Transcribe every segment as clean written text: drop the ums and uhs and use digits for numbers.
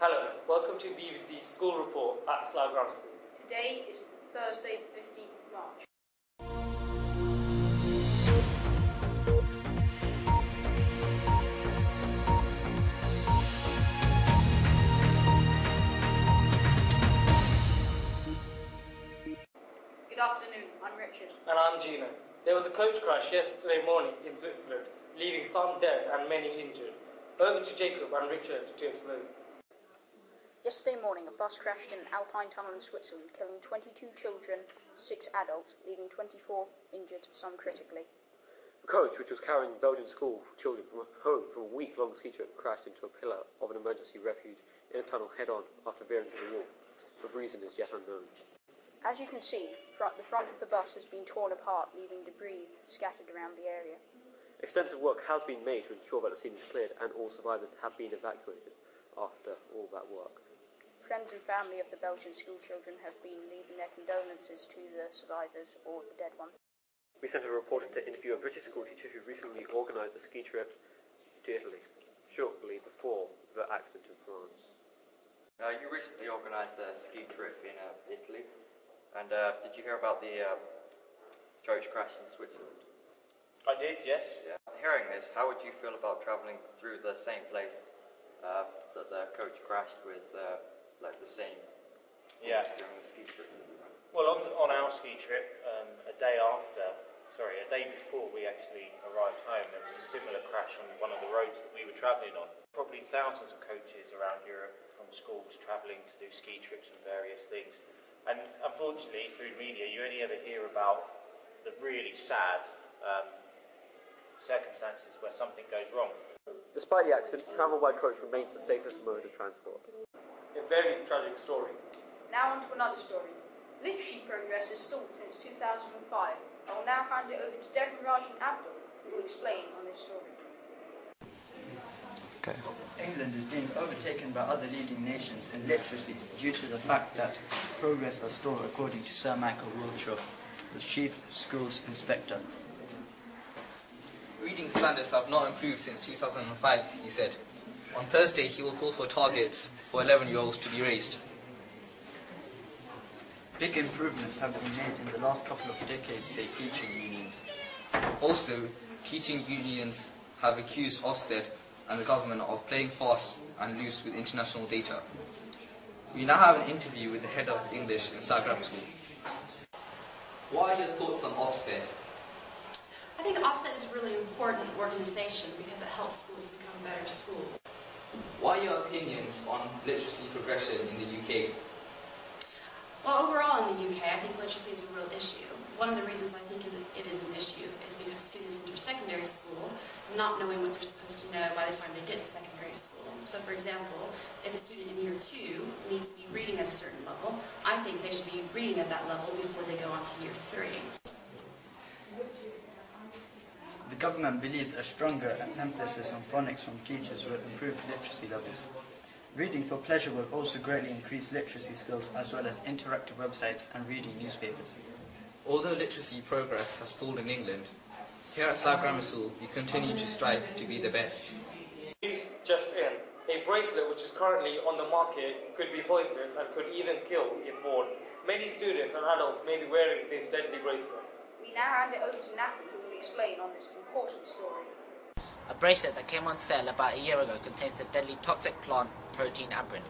Hello, welcome to BBC School Report at Slough Grammar School. Today is Thursday the 15th of March. Good afternoon, I'm Richard. And I'm Gino. There was a coach crash yesterday morning in Switzerland, leaving some dead and many injured. Over to Jacob and Richard to explain. Yesterday morning, a bus crashed in an alpine tunnel in Switzerland, killing 22 children, 6 adults, leaving 24 injured, some critically. The coach, which was carrying Belgian school children home from a week-long ski trip, crashed into a pillar of an emergency refuge in a tunnel head-on after veering to the wall. The reason is yet unknown. As you can see, the front of the bus has been torn apart, leaving debris scattered around the area. Extensive work has been made to ensure that the scene is cleared and all survivors have been evacuated after all that work. Friends and family of the Belgian school children have been leaving their condolences to the survivors or the dead ones. We sent a reporter to interview a British school teacher who recently organised a ski trip to Italy, shortly before the accident in France. You recently organised a ski trip in Italy, and did you hear about the coach crash in Switzerland? I did, yes. Yeah. Hearing this, how would you feel about travelling through the same place that the coach crashed with, like the same Yeah. during the ski trip? Well, on our ski trip, a day before we actually arrived home, there was a similar crash on one of the roads that we were travelling on. Probably thousands of coaches around Europe from schools travelling to do ski trips and various things. And unfortunately, through media, you only ever hear about the really sad circumstances where something goes wrong. Despite the accident, travel by coach remains the safest mode of transport. A very tragic story. Now on to another story. Literacy progress has stalled since 2005. I will now hand it over to Devon, Raj and Abdul, who will explain on this story. Okay. England is being overtaken by other leading nations in literacy due to the fact that progress has stalled, according to Sir Michael Wiltshire, the Chief Schools Inspector. Reading standards have not improved since 2005, he said. On Thursday, he will call for targets for 11-year-olds to be raised. Big improvements have been made in the last couple of decades, say teaching unions. Also, teaching unions have accused Ofsted and the government of playing fast and loose with international data. We now have an interview with the head of English in Slough Grammar School. What are your thoughts on Ofsted? I think Ofsted is a really important organisation because it helps schools become a better school. What are your opinions on literacy progression in the UK? Well, overall in the UK, I think literacy is a real issue. One of the reasons I think it is an issue is because students enter secondary school not knowing what they're supposed to know by the time they get to secondary school. So, for example, if a student in year 2 needs to be reading at a certain level, I think they should be reading at that level before they go on to year 3. The government believes a stronger emphasis on phonics from teachers will improve literacy levels. Reading for pleasure will also greatly increase literacy skills, as well as interactive websites and reading newspapers. Although literacy progress has stalled in England, here at Slough Grammar School we continue to strive to be the best. News just in. A bracelet which is currently on the market could be poisonous and could even kill if worn. Many students and adults may be wearing this deadly bracelet. We now hand it over to Nathan, who will explain on this important story. A bracelet that came on sale about a year ago contains the deadly toxic plant protein abrin.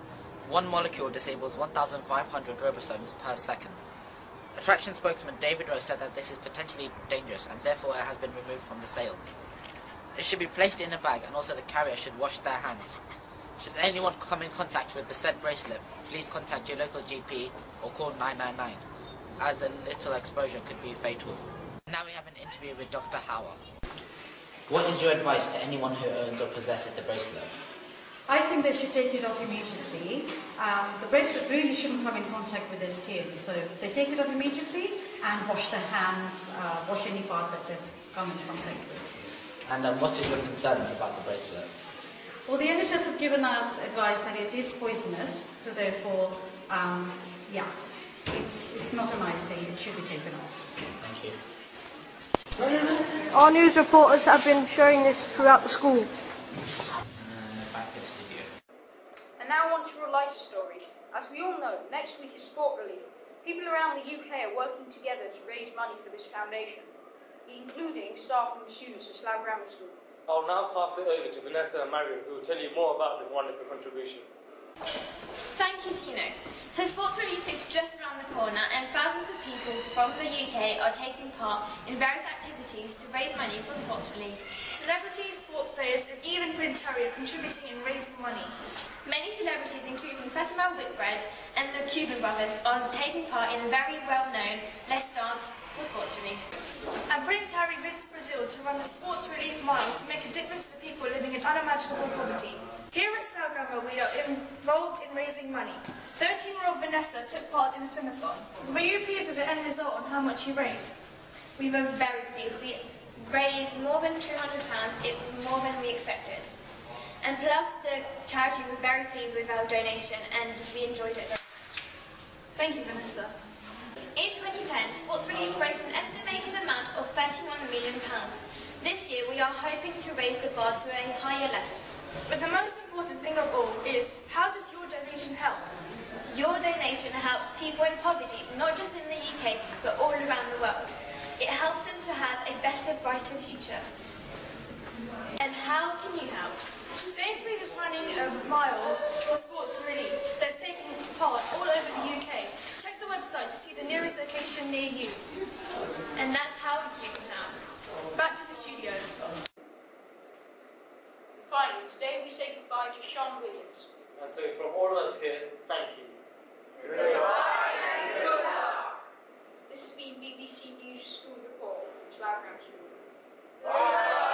One molecule disables 1,500 ribosomes per second. Attraction spokesman David Rose said that this is potentially dangerous and therefore it has been removed from the sale. It should be placed in a bag and also the carrier should wash their hands. Should anyone come in contact with the said bracelet, please contact your local GP or call 999, as a little exposure could be fatal. Now we have an interview with Dr. Hauer. What is your advice to anyone who owns or possesses the bracelet? I think they should take it off immediately. The bracelet really shouldn't come in contact with their skin, so they take it off immediately and wash their hands, wash any part that they've come in contact with. And what are your concerns about the bracelet? Well, the NHS have given out advice that it is poisonous, so therefore, it's not a nice thing, it should be taken off. Thank you. Our news reporters have been showing this throughout the school. Back to the studio. And now on to a lighter story. As we all know, next week is Sport Relief. People around the UK are working together to raise money for this foundation, including staff and students at Slough Grammar School. I'll now pass it over to Vanessa and Marion, who will tell you more about this wonderful contribution. Thank you, Tino. So Sports Relief is just around the corner, and thousands of people from the UK are taking part in various activities to raise money for Sports Relief. Celebrities, sports players, and even Prince Harry are contributing and raising money. Many celebrities, including Fatima Whitbread and the Cuban brothers, are taking part in a very well-known Let's Dance for Sports Relief. And Prince Harry visits Brazil to run the Sports Relief Mile to make a difference to the people living in unimaginable poverty. Here at Slough Grammar, we are involved in raising money. 13-year-old Vanessa took part in a swim-a-thon. Were you pleased with the end result on how much you raised? We were very pleased. We raised more than £200. It was more than we expected. And plus, the charity was very pleased with our donation, and we enjoyed it very much. Thank you, Vanessa. In 2010, Sports Relief raised an estimated amount of £31 million. This year, we are hoping to raise the bar to a higher level. But the most important thing of all is, how does your donation help? Your donation helps people in poverty, not just in the UK, but all around the world. It helps them to have a better, brighter future. And how can you help? Sainsbury's is running a mile for Sports Relief that's taking part all over the UK. Check the website to see the nearest location near you. And that's how you can help. Back to the studio. Finally, today we say goodbye to Sean Williams. And so from all of us here, thank you. Goodbye and good luck. This has been BBC News School Report from Slough Grammar School.